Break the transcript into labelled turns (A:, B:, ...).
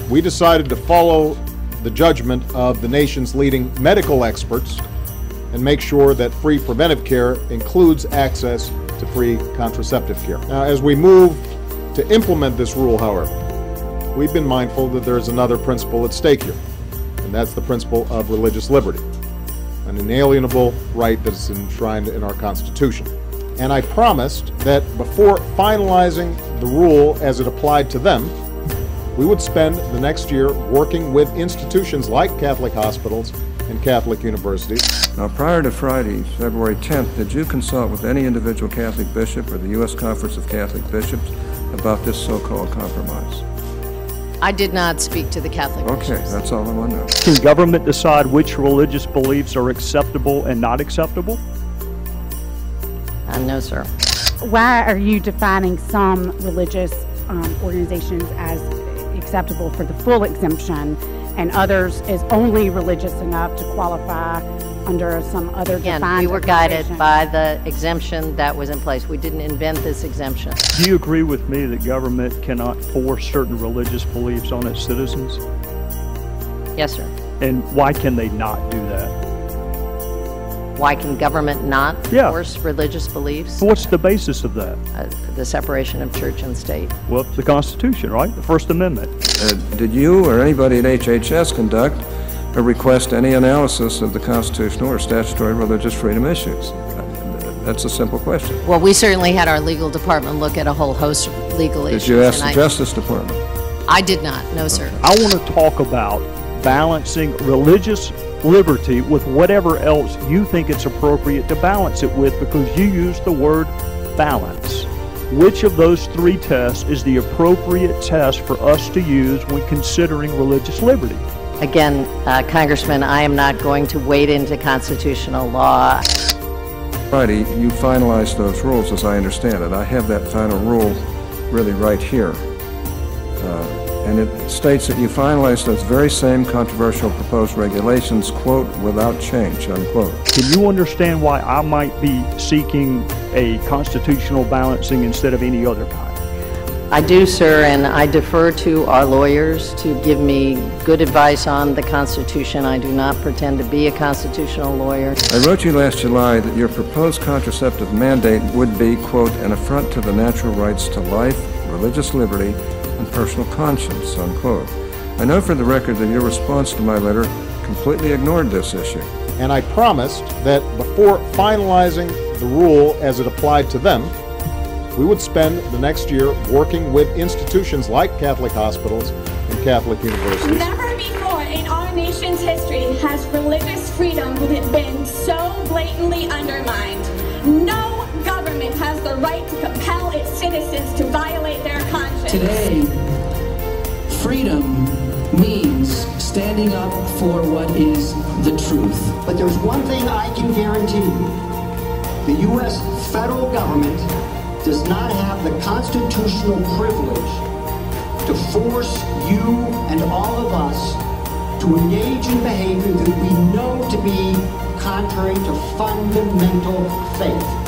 A: we decided to follow the judgment of the nation's leading medical experts and make sure that free preventive care includes access to free contraceptive care. Now, as we move to implement this rule, however, we've been mindful that there's another principle at stake here, and that's the principle of religious liberty, an inalienable right that is enshrined in our Constitution. And I promised that before finalizing the rule as it applied to them, we would spend the next year working with institutions like Catholic hospitals and Catholic universities.
B: Now, prior to Friday, February 10th, did you consult with any individual Catholic bishop or the U.S. Conference of Catholic Bishops about this so-called compromise?
C: I did not speak to the Catholic bishops.
B: Okay, that's all I want to know.
D: Can government decide which religious beliefs are acceptable and not acceptable?
C: No, sir.
E: Why are you defining some religious organizations as acceptable for the full exemption and others as only religious enough to qualify under some other defined
C: Again, we were guided by the exemption that was in place. We didn't invent this exemption.
D: Do you agree with me that government cannot force certain religious beliefs on its citizens?
C: Yes, sir.
D: And why can they not do that?
C: Why can government not force religious beliefs?
D: What's the basis of that?
C: The separation of church and state.
D: Well, the Constitution, right? The First Amendment.
B: Did you or anybody at HHS conduct or request any analysis of the constitutional or statutory religious freedom issues? That's a simple question.
C: Well, we certainly had our legal department look at a whole host of legal issues.
B: Did you ask the Justice Department?
C: I did not, no, sir.
D: I want to talk about balancing religious liberty with whatever else you think it's appropriate to balance it with, because you use the word balance. Which of those three tests is the appropriate test for us to use when considering religious liberty?
C: Again, Congressman, I am not going to wade into constitutional law.
B: Friday, you finalized those rules as I understand it. I have that final rule really right here. And it states that you finalized those very same controversial proposed regulations, quote, without change, unquote.
D: Can you understand why I might be seeking a constitutional balancing instead of any other kind?
C: I do, sir, and I defer to our lawyers to give me good advice on the Constitution. I do not pretend to be a constitutional lawyer.
B: I wrote you last July that your proposed contraceptive mandate would be, quote, an affront to the natural rights to life, religious liberty, and personal conscience, unquote. I know for the record that your response to my letter completely ignored this issue.
A: And I promised that before finalizing the rule as it applied to them, we would spend the next year working with institutions like Catholic hospitals and Catholic universities.
F: Never before in our nation's history has religious freedom been so blatantly undermined. No government has the right to compel its citizens to violate their conscience.
G: Today, freedom means standing up for what is the truth.
H: But there's one thing I can guarantee you. The U.S. federal government does not have the constitutional privilege to force you and all of us to engage in behavior that we know to be contrary to fundamental faith.